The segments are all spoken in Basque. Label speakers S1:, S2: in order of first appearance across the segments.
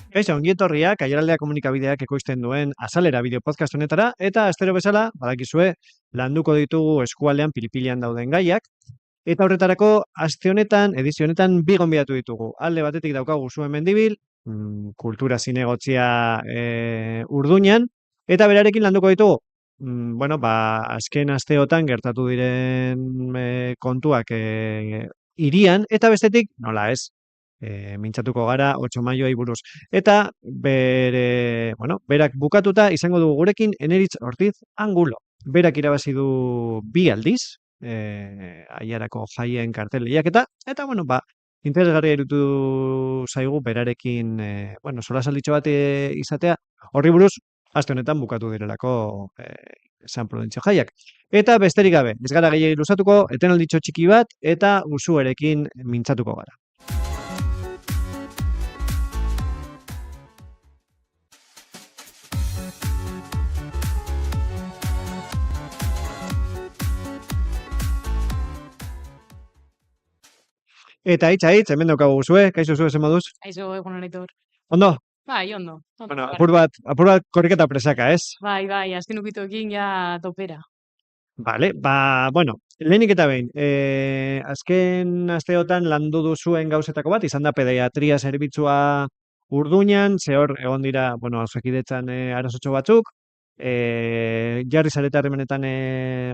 S1: Kaixo, ongi etorriak, Aiaraldea komunikabideak ekoizten duen azalera bideo podcast honetara, eta astero bezala, badakizue, landuko ditugu eskualdean pilipilian dauden gaiak, eta horretarako, aste honetan, edizio honetan, bi gonbidatu ditugu. Alde batetik daukagu Zuen Mendibil, kultura zinegotzia Urduñan, eta berarekin landuko ditugu. Azken asteotan gertatu diren kontuak hirian, eta bestetik, nola ez, mintzatuko gara 8 maioei buruz. Eta berak bukatuta izango dugu gurekin Eneritz Ortiz Angulo. Berak irabazi du 2 aldiz, Aiarako jaien kartel lehiaketa, eta interesgarria irutu zaigu berarekin, solasalditxo bat izatea, horri buruz, aste honetan bukatu direlako San Prudentzio jaiak. Eta besterik gabe, ez gara gehiagik luzatuko, etenalditxo txiki bat, eta Usuerekin mintzatuko gara. Eta hitz, hemen daukagu Usue, kaixo Usue, zen moduz?
S2: Kaixo, egun honitor.
S1: Ondo?
S2: Bai, ondo.
S1: Apur bat korriketa presaka, ez?
S2: Bai, azken ukitoekin ja topera.
S1: Vale, lehenik eta behin, azken asteotan landu duzuen gauzetako bat, izan da pediatria zerbitzua Urduñan, zehor egon dira, auzokidetzan arazotxo batzuk, jarri zareta harremanetan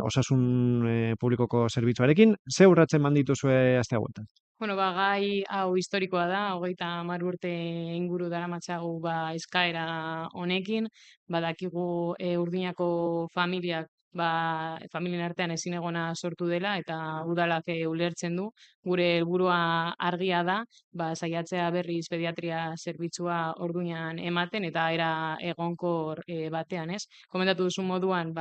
S1: osasun publikoko zerbitzuarekin, ze urratzen mandituzue aste hauetan?
S2: Gai hau historikoa da, 30 urte inguru daramatzagu eskaera honekin, badakigu Urduñako familiak familien artean ezinegona sortu dela eta udalak ulertzen du. Gure helburua argia da, saiatzea berriz pediatria zerbitzua Urduñan ematen eta era egonkor batean, ez? Komentatu duzu moduan,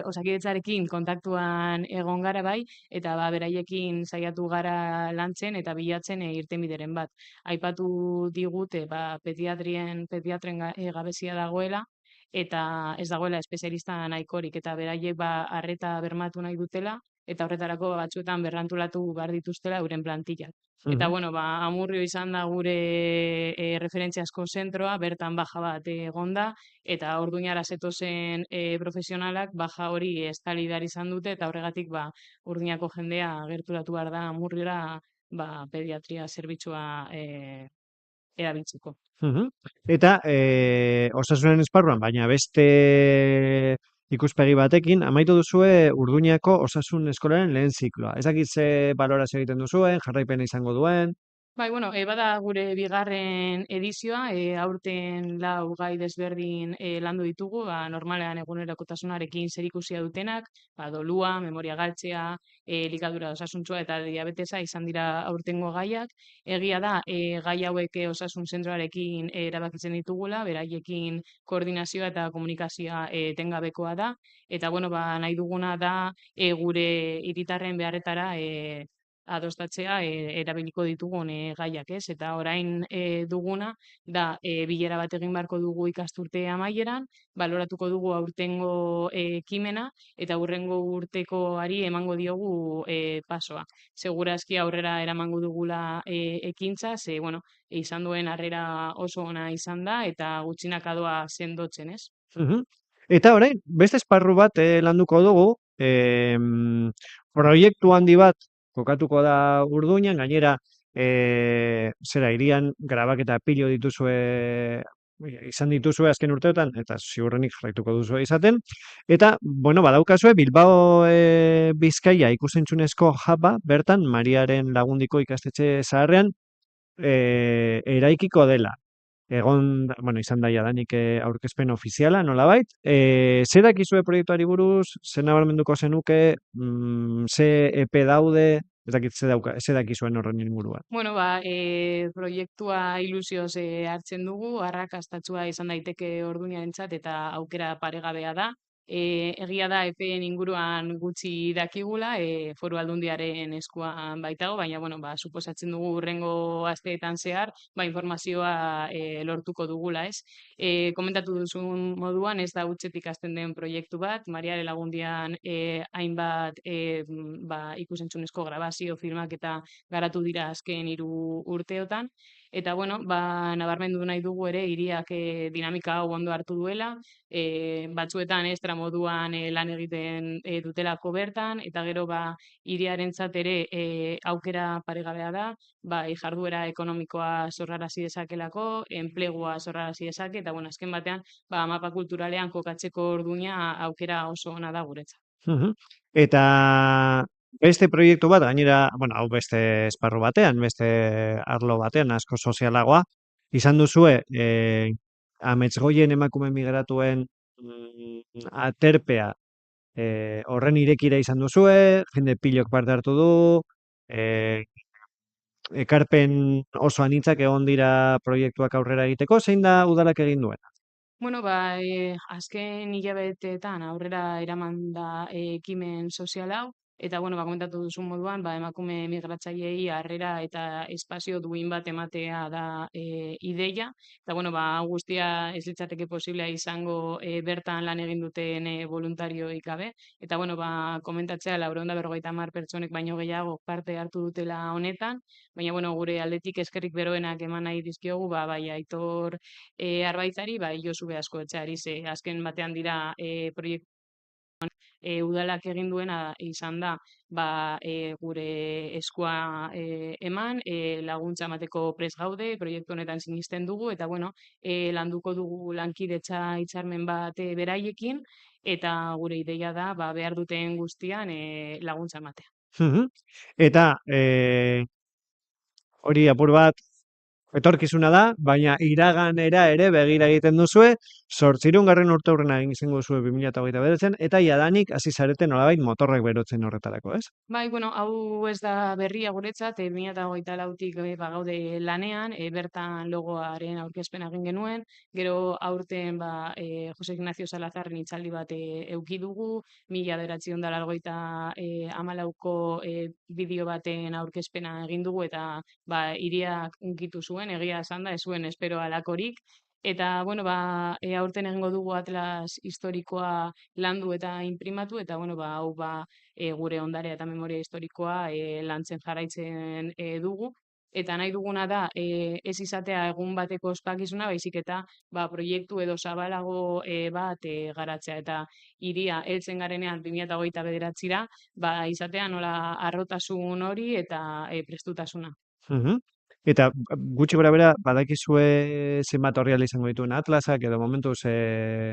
S2: osakidetzarekin kontaktuan egon gara bai, eta beraiekin saiatu gara lantzen eta bilatzen irtenbideren bat. Aipatu digute pediatren gabezia dagoela, eta ez dagoela espezialista nahikorik, eta beraiek arreta bermatu nahi dutela, eta horretarako batzuetan berrantolatu behar dituztela euren plantillak. Eta, Amurrio izan da gure referentziasko zentroa, bertan baja bat egonda, eta Urduñara zetozen profesionalak baja hori estali behar izan dute, eta horregatik Urduñako jendea gerturatu behar da Amurriora pediatria zerbitzua erabiltzeko.
S1: Eta osasunen esparruan, baina beste ikuspegi batekin, amaitu duzue Urduñako osasun eskolaren lehen zikloa. Ez dakit ze balorazio egiten duzuen, jarraipena izango duen?
S2: Bada gure bigarren edizioa, aurten 4 gai desberdin landu ditugu, normalean egunerokotasunarekin zerikusia dutenak, dolua, memoria galtzea, elikadura osasuntsua eta diabetesa izan dira aurtengo gaiak. Egia da, gai hauek osasun zentroarekin erabakitzen ditugula, beraiekin koordinazioa eta komunikazioa etengabekoa da, eta nahi duguna da gure hiritarren beharretara adostatzea erabiliko ditugun gaiak, ez? Eta orain duguna da bilera bat egin beharko dugu ikasturte amaieran, baloratuko dugu aurtengo ekimena eta hurrengo urtekoari emango diogu pasoa. Segurazki aurrera eramango dugula ekintza, ze izan duen harrera oso ona izan da eta gutxinakadoa sendotzen, ez?
S1: Eta orain, beste esparru bat landuko dugu, proiektu handi bat kokatuko da Urduñan, gainera hirian grabaketa pilo izan dituzue azken urteotan, eta ziurrenik jarraituko duzue izaten. Eta, badaukazue, Bilbao Bizkaia ikusentzunezko haba, bertan, Mariaren Lagundiko ikastetxe zaharrean, eraikiko dela. Izan da jadanik aurkezpen ofiziala, nolabait. Zer dakizue proiektuari buruz, zer nabarmenduko zenuke, ze epe daude, ez dakit ze dakizuen horren inguruan.
S2: Proiektua ilusioz hartzen dugu, arrakastatsua izan daiteke Urduñarentzat eta aukera paregabea da. Egia da epeen inguruan gutxi dakigula, Foru Aldundiaren eskuan baitago, baina bueno, suposatzen dugu hurrengo asteetan zehar, informazioa lortuko dugula, ez? Komentatu duzun moduan, ez da hutsetik hasten den proiektu bat, Mariare Lagundian hainbat ikusentzunezko grabazio, filmak eta garatu dira azken 3 urteotan. Eta bueno, nabarmendu nahi dugu ere hiriak dinamika hau ondo hartu duela, batzuetan estra moduan lan egiten dutelako bertan, eta gero hiriarentzat ere aukera paregabea da, jarduera ekonomikoa sorrarazi dezakelako, enplegua sorrarazi dezake, eta bueno, azken batean, mapa kulturalean kokatzeko orduina aukera oso ona da guretzat.
S1: Eta beste proiektu bat, gainera, bueno, hau beste esparru batean, beste arlo batean, asko sozialagoa, izan duzue, Ametsgoien emakume migratuen aterpea horren irekira izan duzue, jende pilok parte hartu du, ekarpen oso anitzak egon dira proiektuak aurrera egiteko, zein da udalak egin duena?
S2: Bueno, azken hilabeteetan aurrera eraman da ekimen sozial hau, eta bueno, komentatu duzun moduan, emakume migratzaileei harrera eta espazio duin bat ematea da ideia, eta bueno, hau guztia ez litzateke posiblea izango bertan lan egin duten voluntarioik gabe, eta bueno, komentatzea 450 pertsonek baino gehiago parte hartu dutela honetan, baina bueno, gure aldetik eskerrik beroenak eman nahi dizkiogu, bai Aitor Arbaitzari, Josube Askoetxeari, ze azken batean dira proiektu udalak egin duena izan da gure eskua eman, laguntza emateko prest gaude, proiektu honetan sinisten dugu, eta bueno, landuko dugu lankidetza hitzarmen bat beraiekin, eta gure ideia da behar duten guztian laguntza ematea.
S1: Eta hori apur bat etorkizuna da, baina iraganera ere begira egiten duzue, 800. urteurrena egin izango duzue 2029, eta jadanik hasi zarete nolabait motorrak berotzen horretarako, ez?
S2: Bueno, hau ez da berria guretzat, 2024tik gaude lanean, bertan logoaren aurkezpena egin genuen, gero aurten Jose Ignacio Salazarren hitzaldi bat eduki dugu, 1984ko bideo baten aurkezpena egin dugu, eta hiriak hunkitu zuen, egia esan da, ez zuen espero halakorik. Eta, bueno, aurten egingo dugu atlas historikoa landu eta inprimatu, eta, bueno, hau gure ondarea eta memoria historikoa lantzen jarraitzen dugu. Eta nahi duguna da, ez izatea egun bateko ospakizuna, baizik eta proiektu edo zabalago bat garatzea. Eta hiria heltzen garenean 2029ra, izatea nola harrotasun hori eta prestutasuna.
S1: Eta gutxi gora bera, badakizue zenbat orrialde izango dituen atlasak, edo momentu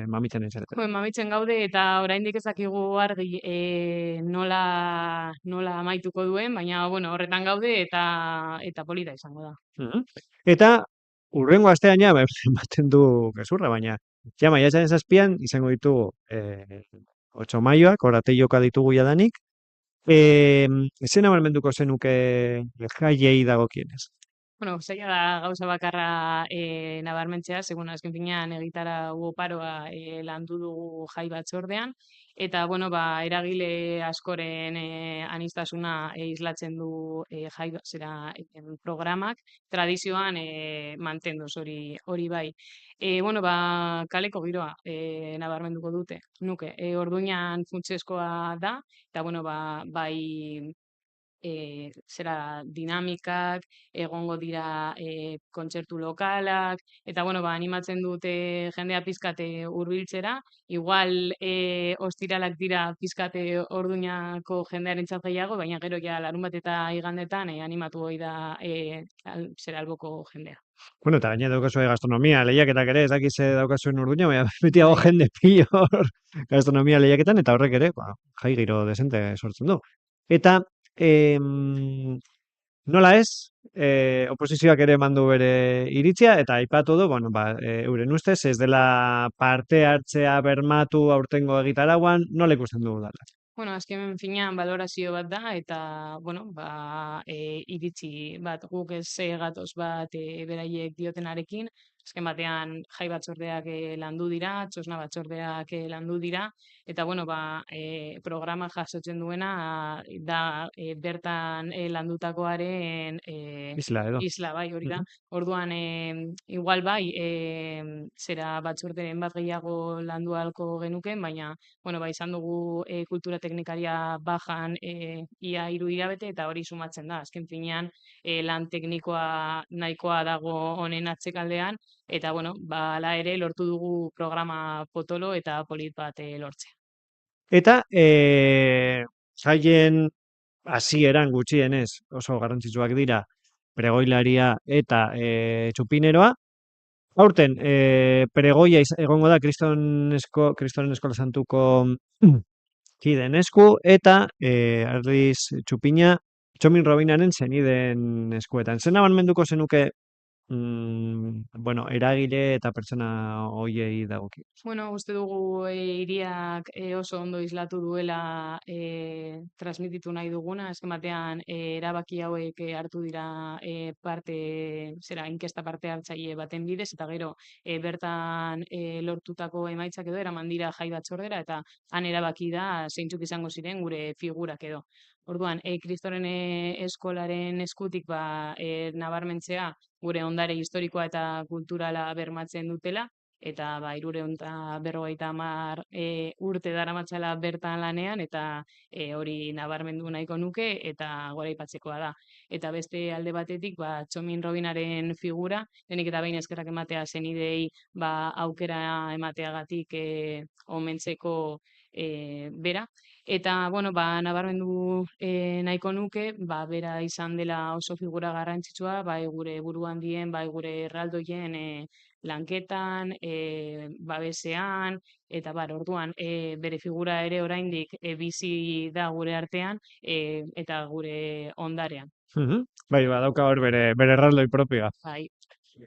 S1: mamitzen izarete?
S2: Mamitzen gaude, eta oraindik ez dakigu argi nola amaituko duen, baina bueno, horretan gaude, eta polita izango da.
S1: Eta hurrengo astean ja, ematen du gezurra, baina ja maiatzaren 7an izango ditugu 8 maioak, orateioka ditugu jadanik. Zer nabarmenduko zenuke jaiei dagokienez?
S2: Bueno, zaila da gauza bakarra nabarmentzea, segun azken finean egitarau oparoa landu dugu jai batzordean, eta bueno, eragile askoren aniztasuna islatzen du jai programak, tradizioan mantenduz hori bai. Bueno, kaleko giroa nabarmenduko dute, nuke. Orduinan funtsezkoa da, eta bueno, bai dinamikak, egongo dira kontzertu lokalak, eta bueno, animatzen dute jendea pizkate hurbiltzera, igual ostiralak dira pizkate orduñako jendearentzat gehiago, baina gero ja larunbat eta igandetan animatu hoi da alboko jendea.
S1: Bueno, eta gaina daukazue gastronomia lehiaketak ere, ez dakiz daukazuen urduña, baina betiago jende pilo gastronomia lehiaketan, eta horrek ere, jai giro desente sortzen du. Eta nola ez, oposizioak ere mandu bere iritzia, eta aipatu du, bueno, euren ustez, ez dela parte hartzea bermatu aurtengo egitarauan, nola ikusten dugu dala?
S2: Bueno, azken finean valorazio bat da, eta, bueno, iritzi bat guk ez gatoz bat beraiek diotenarekin, azken batean jai batzordeak landu dira, txosna batzordeak landu dira, eta bueno, programa jasotzen duena da bertan landutakoaren
S1: Isla edo.
S2: isla, bai, hori da.
S1: Mhm.
S2: Orduan, igual bai, zera batzorderen bat gehiago landu ahalko genuken, baina, bueno, izan dugu kultura teknikaria bajan ia 3 hilabete, eta hori sumatzen da. Azken finean, lan teknikoa nahikoa dago honen atzekaldean, eta, bueno, hala ere lortu dugu programa potolo eta polit bat lortzea.
S1: Eta jaien hasieran gutxienez oso garrantzitsuak dira pregoilaria eta txupineroa. Aurten pregoia egongo da Kristoren Eskola Santuko kideen esku, eta aldiz txupina Txomin Robinaren senideen eskuetan. Zer nabarmenduko zenuke bueno, eragile eta pertsona hoiei dagoki?
S2: Bueno, uste dugu hiriak oso ondo islatu duela transmititu nahi duguna, azken batean erabaki hauek hartu dira inkesta parte hartzaile baten bidez, eta gero bertan lortutako emaitzak edo eraman dira jai batzordera, eta han erabaki da zeintzuk izango ziren gure figurak edo. Orduan, Kristoren eskolaren eskutik nabarmentzea gure ondare historikoa eta kulturala bermatzen dutela, eta 350 urte daramatzala bertan lanean, eta hori nabarmendu nahiko nuke, eta goraipatzekoa da. Eta beste alde batetik, Txomin Robinaren figura, denik eta behin eskerrak ematea senidei aukera emateagatik omentzeko bera. Eta, bueno, nabarmendu nahiko nuke, bera izan dela oso figura garrantzitsua, bai gure buruan dien, bai gure erraldoien lanketan, babesean, eta orduan, bere figura ere oraindik bizi da gure artean, eta gure ondarean.
S1: Bai, badauka hor bere erraldoi propioa.
S2: Bai.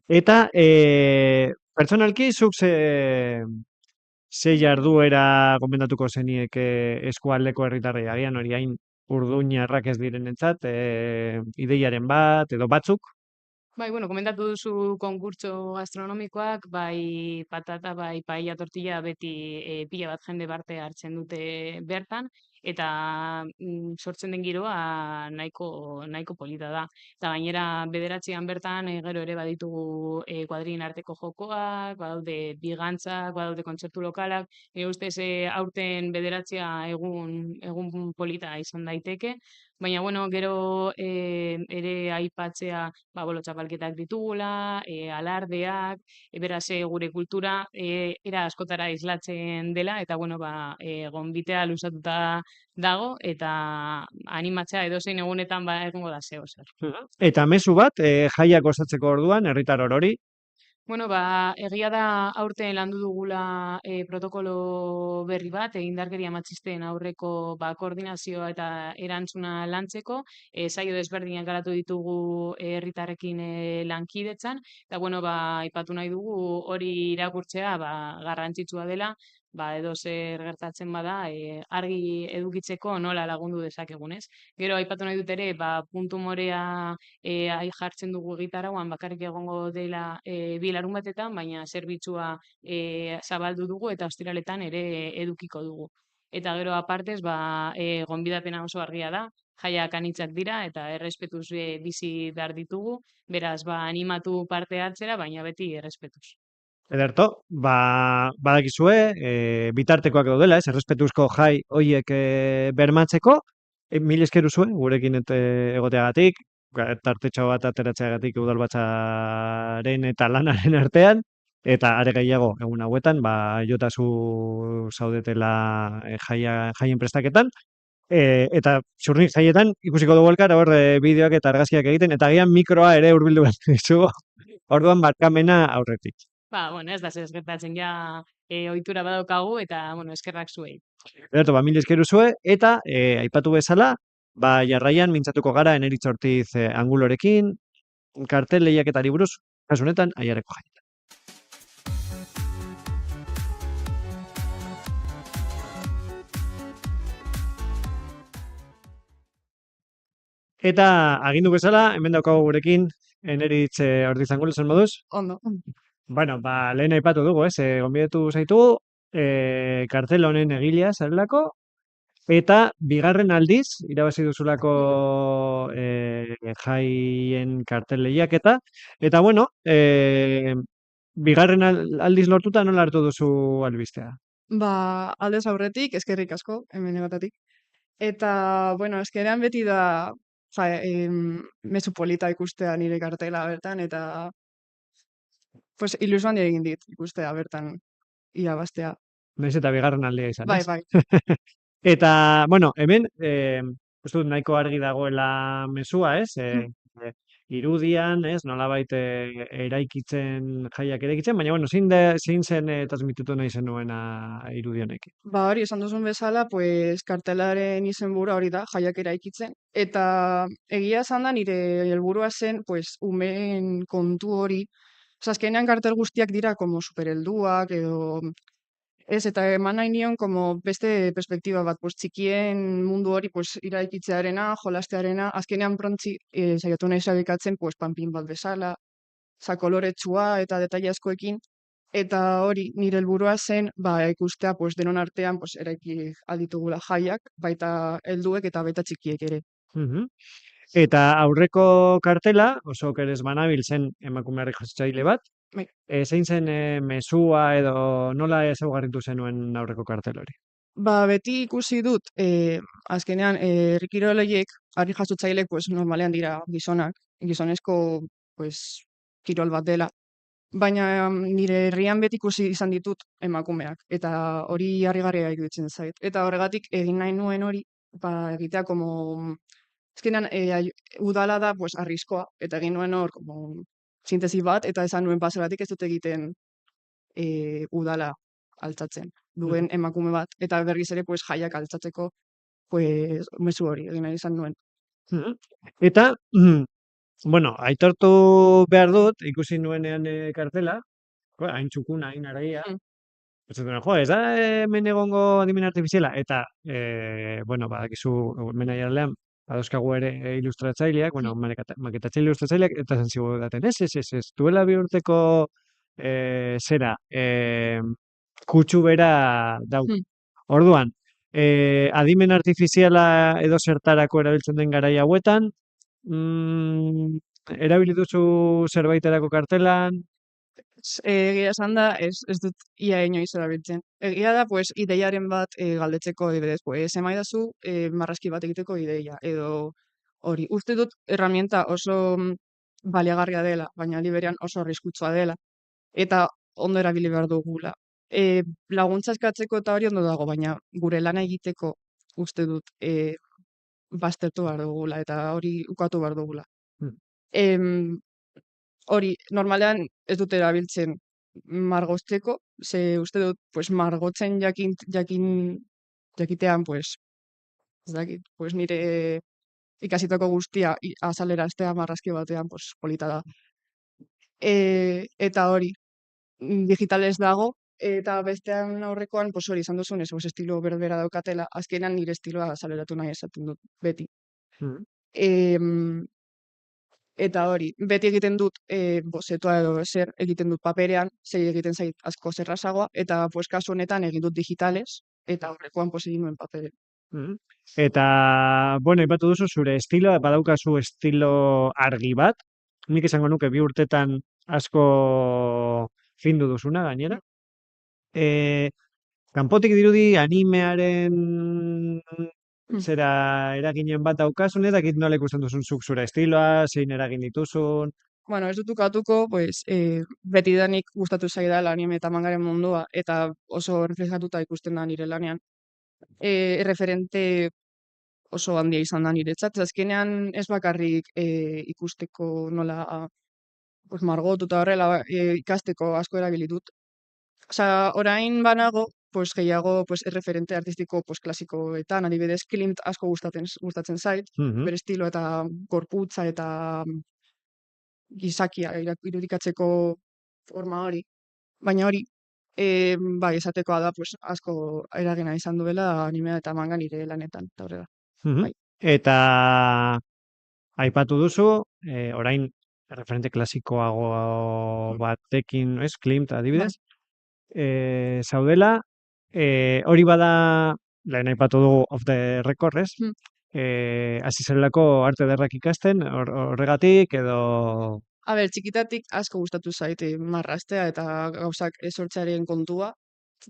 S1: Eta pertsonalki zuk ze jarduera gomendatuko zenieke eskualdeko herritarrei, agian hori hain urduñarrak ez direnentzat, ideiaren bat edo batzuk?
S2: Bai, bueno, komentatu duzu konkurtso gastronomikoak, bai patata, bai paella tortilla, beti pila bat jende parte hartzen dute bertan, eta sortzen den giroa nahiko polita da. Eta gainera 9an bertan gero ere baditugu kuadrin arteko jokoak, badaude bigantzak, badaude kontzertu lokalak, ustez aurten 9 egun polita izan daiteke. Baina, bueno, gero ere aipatzea bolo txapalketak ditugula, alardeak, beraz gure kultura era askotara islatzen dela, eta, bueno, gonbitea luzatuta dago, eta animatzea edozein egunetan egongo da zeo zer.
S1: Eta mezu bat, jaiak osatzeko orduan, herritar orori?
S2: Bueno, egia da aurten landu dugula protokolo berri bat, indarkeria matxisten aurreko koordinazioa eta erantzuna lantzeko, saio desberdinak garatu ditugu herritarrekin lankidetzan, eta, bueno, aipatu nahi dugu hori irakurtzea garrantzitsua dela, edo zer gertatzen bada, argi edukitzeko nola lagundu dezakegunez. Gero aipatu nahi dut ere, puntu morea jartzen dugu egitarauan, bakarrik egongo dela bi larunbatetan, baina zerbitzua zabaldu dugu eta ostiraletan ere edukiko dugu. Eta gero apartez, gonbidapena oso argia da, jaiak anitzak dira eta errespetuz bizi behar ditugu, beraz animatu parte hartzera, baina beti errespetuz.
S1: Ederto, badakizue, bitartekoak daudela, errespetuzko jai hoiek bermatzeko, mil eskeru zuen, gurekin egoteagatik, tartetxo bat ateratzeagatik udalbatzaren eta lanaren artean, eta are gehiago egun hauetan, jotazu zaudetela jaien prestaketan, eta zurnik jaietan ikusiko dugu elkar, hor bideoak eta argazkiak egiten, eta agian mikroa ere hurbildu behar dizugu, orduan barkamena aurretik.
S2: Bueno, ez da zer gertatzen, ja ohitura badaukagu, eta, bueno, eskerrak zuei.
S1: Ederto, mil eskeru zue, eta aipatu bezala, jarraian mintzatuko gara Eneritz Ortiz Angulorekin, kartel lehiaketari buruz, kasu honetan, Aiareko jaietan. Eta agindu bezala, hemen daukagu gurekin Eneritz Ortiz Angulo, zer moduz?
S3: Ondo.
S1: Bueno, lehen aipatu dugu, ez? Gonbidatu zaitugu, kartel honen egilea zarelako, eta bigarren aldiz, irabazi duzulako jaien kartel lehiaketa, eta bueno, bigarren aldiz lortuta nola hartu duzu albistea?
S3: Aldez aurretik, eskerrik asko, hemen egatatik. Eta, bueno, eskerean beti da mezu polita ikustea nire kartela bertan, eta pues, ilusio handia egin dit ikustea bertan irabaztea.
S1: Naiz eta bigarren aldea izan,
S3: Bai,
S1: ez?
S3: bai.
S1: Eta, bueno, hemen, uste dut nahiko argi dagoela mezua, ez? Irudian, ez? Nolabait jaiak eraikitzen, baina, bueno, zein zen transmititu nahi zenuena irudi honekin?
S3: Hori, esan duzun bezala, pues, kartelaren izenburua hori da, jaiak eraikitzen. Eta egia esan da, nire helburua zen, pues, umeen kontu hori. Osa, azkenean kartel guztiak dira, como superhelduak, edo ez, eta eman nahi nion, como beste perspektiba bat, pues, txikien mundu hori, pues, iraikitzearena, jolastearena, azkenean prontzi, saiatu nahi sabikatzen, pues, panpin bat bezala, koloretsua eta detaile askoekin, eta hori, nire helburua zen, ikustea, pues, denon artean, pues, eraiki alditugula jaiak, baita helduek eta baita txikiek ere.
S1: Mhm. Eta aurreko kartela, oso kerez banabil zen emakumearri jasotzaile bat,
S3: Bai.
S1: zein zen mezua edo nola ezaugarritu zenuen aurreko kartel hori?
S3: Beti ikusi dut, azkenean, herri kirol horiek, harri jasotzailek, pues, normalean dira gizonak, gizonezko, pues, kirol bat dela. Baina nire herrian beti ikusi izan ditut emakumeak, eta hori harrigarria iruditzen zait. Eta horregatik egin nahi nuen hori, egitea como, azkenean, udala da, pues, arriskoa, eta egin nuen hor, como, sintesi bat, eta esan nuen paseratik ez dut egiten udala altzatzen duen emakume bat, eta berriz ere, pues, jaiak altzatzeko, pues, mezu hori egin nahi izan nuen.
S1: Mhm. Eta, bueno, aitortu behar dut, ikusi nuenean kartela, hain txukuna, hain araia,
S3: Mm.
S1: pentsatzen jo, ez da hemen egongo adimen artifiziala, eta, bueno, badakizu, hemen aialean, badauzkagu ere ilustratzaileak, bueno, maketatzaile ilustratzaileak, eta esan zigodaten, ez, duela bi urteko zera, kutsu bera dau.
S3: Mm.
S1: Orduan, adimen artifiziala edo zertarako erabiltzen den garai hauetan, erabili duzu zerbaiterako kartelan?
S3: Egia esan da, ez dut ia inoiz erabiltzen. Egia da, pues, ideiaren bat galdetzeko adibidez, pues, emaidazu marrazki bat egiteko ideia, edo hori. Uste dut herramienta oso baliagarria dela, baina aldi berean oso arriskutsua dela, eta ondo erabili behar dugula. Laguntza eskatzeko eta hori ondo dago, baina gure lana egiteko uste dut baztertu behar dugula, eta hori ukatu behar dugula.
S1: Hmm.
S3: Hori, normalean ez dut erabiltzen margozteko, ze uste dut, pues, margotzen jakitean, pues, ez dakit, pues, nire ikasitako guztia azaleraztea marrazki batean, pues, polita da. Eta hori, digitalez dago, eta bestean aurrekoan, pues, hori, izan duzun, ez, pues, estilo berbera daukatela, azkenan nire estiloa azaleratu nahi esaten dut, beti. Eta hori, beti egiten dut bozetoa edo zer egiten dut paperean, zei egiten zait asko zerrazagoa, eta pues kasu honetan egin dut digitales, eta horrekoan pues egin nuen paperen.
S1: Eta, bueno, ipatu duzu zure estiloa, badaukazu estilo argi bat, nik esango nuke bi urtetan asko findu duzuna gainera. Kanpotik dirudi animearen zera eraginen bat daukasun, edakit nola ikusten duzun zuk zure estiloa, zein eragin dituzun.
S3: Bueno, ez dut ukatuko, pues, betidanik gustatu zaidala anime eta mangaren mundua, eta oso reflejatuta ikusten da nire lanean. Referente oso handia izan da niretzat, azkenean ez bakarrik ikusteko nola pues, margotu eta horrela ikasteko asko erabili dut. Osea, orain banago, pues, gehiago pues, referente artistiko pues, klasikoetan, adibidez, Klimt asko gustatzen zait, bere estilo eta gorputza eta gizakia irudikatzeko forma hori. Baina hori, bai, esatekoa da, pues, asko eragina izan duela animea eta manga nire lanetan, eta horrela. Bai.
S1: Eta aipatu duzu, orain referente klasikoago batekin, ez, Klimt adibidez, zaudela, hori bada, lehen aipatu dugu off the record, ez?
S3: Mm.
S1: Hasi zelako arte ederrak ikasten, horregatik, edo...
S3: A ber, txikitatik asko gustatu zaite marraztea eta gauzak sortzearen kontua.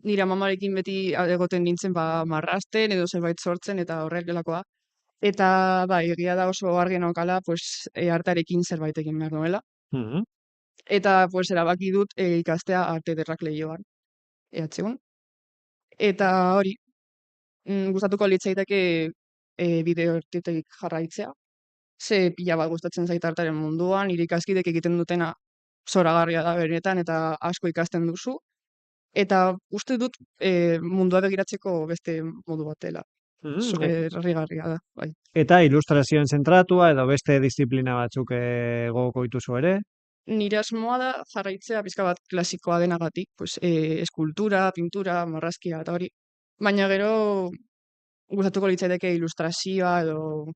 S3: Nire mamarekin beti egoten nintzen marrazten edo zerbait sortzen eta horrelakoa. Eta egia da oso argi naukala, pues, artearekin zerbait egin behar nuela.
S1: Mhm.
S3: Eta pues, erabaki dut ikastea arte ederrak lehioan, EHUn. Eta hori, gustatuko litzaidake bide horretatik jarraitzea. Ze pila bat gustatzen zait artearen munduan, nire ikaskidek egiten dutena zoragarria da benetan eta asko ikasten duzu. Eta uste dut mundua begiratzeko beste modu bat dela. Harrigarria da, bai.
S1: Eta ilustrazioen zentratua edo beste disiplina batzuk gogoko dituzu ere?
S3: Nire asmoa da jarraitzea pixka bat klasikoa denagatik, pues, eskultura, pintura, marrazkia eta hori. Baina gero gustatuko litzaidake ilustrazioa edo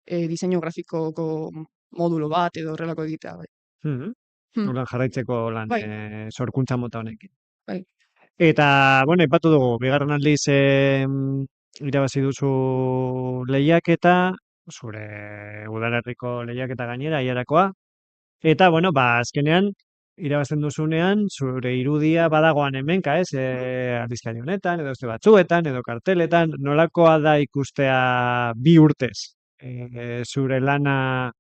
S3: diseinu grafikoko modulo bat edo horrelako egitea, bai.
S1: Nola jarraitzeko lan
S3: Bai.
S1: sorkuntza mota honekin.
S3: Bai.
S1: Eta, bueno, aipatu dugu, bigarren aldiz irabazi duzu lehiaketa, zure udalerriko lehiaketa gainera, aiarakoa. Eta, bueno, azkenean, irabazten duzunean, zure irudia badagoan hemenka, ez? Aldizkari honetan, edo beste batzuetan, edo karteletan, nolakoa da ikustea 2 urtez? Zure lana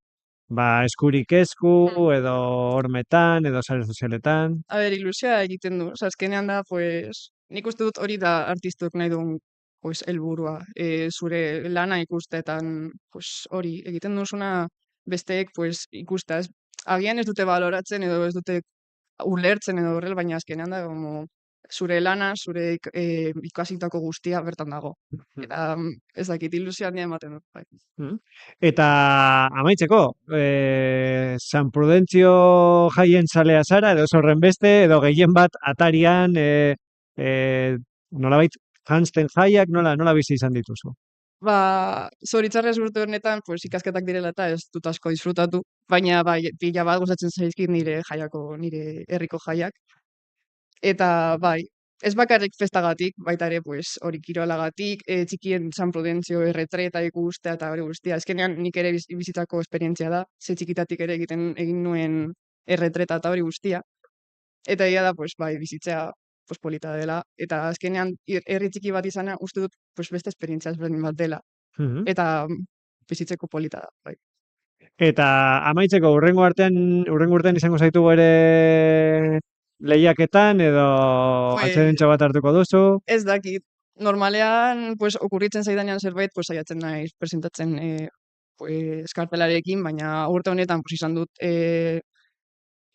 S1: eskurik esku, edo hormetan, edo sare sozialetan.
S3: A ber, ilusioa egiten du. Osa, azkenean da, pues, nik uste dut hori da artistok nahi duen pues, helburua. Zure lana ikustetan, pues, hori, egiten duzuna besteek pues, ikusta. Agian ez dute baloratzen edo ez dute ulertzen edo horrela, baina azkenean da, como, zure lana, zure ikasitako guztia bertan dago. Eta ez dakit, ilusio handia ematen dut. Bai.
S1: Eta amaitzeko, San Prudentzio jaien zalea zara, edo horren beste, edo gehien bat atarian, nolabait, janzten jaiak, nola bizi izan dituzu?
S3: Zoritzarrez urte honetan, pues, ikasketak direla eta ez dut asko disfrutatu, baina pila bat gustatzen zaizkit nire herriko jaiak. Eta ez bakarrik festagatik, baita ere, pues, hori kirolagatik, txikien San Prudentzio erretreta ikustea eta hori guztia. Azkenean nik ere bizitako esperientzia da, ze txikitatik ere egin nuen erretreta eta hori guztia. Eta egia da, pues, bizitzea pues, polita dela. Eta azkenean herri txiki bat izana, uste dut pues, beste esperientzia ezberdin bat dela. Eta bizitzeko polita da. Bai.
S1: Eta amaitzeko, urrengo urtean izango zaitugu ere lehiaketan edo atxedentxo bat hartuko duzu?
S3: Ez dakit. Normalean, pues, okurritzen zaidanean zerbait, pues, saiatzen naiz presentatzen pues, kartelarekin, baina urte honetan pues, izan dut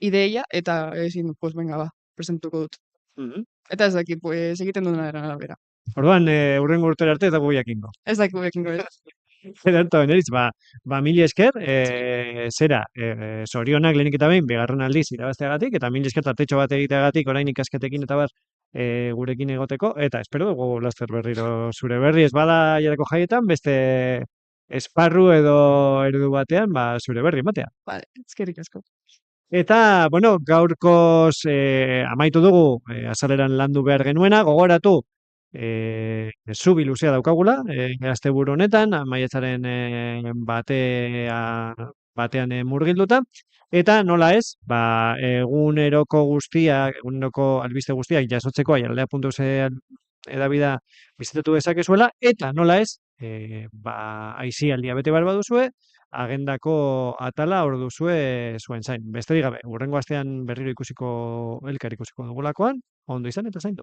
S3: ideia eta ezin, pues, venga, presentatuko dut. Eta ez dakit, pues, egiten duen arabera.
S1: Orduan, urrengo urtera arte ez dago jakingo.
S3: Ez dakit jakingo, ez.
S1: Ederto, Eneritz, mila esker, zera, zorionak lehenik eta behin, bigarren aldiz irabazteagatik, eta mila esker tartetxo bat egiteagatik, orain ikasketekin eta gurekin egoteko, eta espero dugu laster berriro zure berri, ez bada jarako jaietan, beste esparru edo eredu batean, zure berri ematea.
S3: Vale, eskerrik asko.
S1: Eta, bueno, gaurkoz amaitu dugu, azaleran landu behar genuena, gogoratu, zubi luzea daukagula, asteburu honetan, maiatzaren batean murgilduta, eta nola ez, eguneroko albiste guztiak jasotzeko aialdea.eus edabida bizitatu dezakezuela, eta nola ez, aizialdia bete behar baduzue, agendako atala hor duzue zuen zain. Besterik gabe, hurrengo astean berriro elkar ikusiko dugulakoan, ondo izan eta zaindu.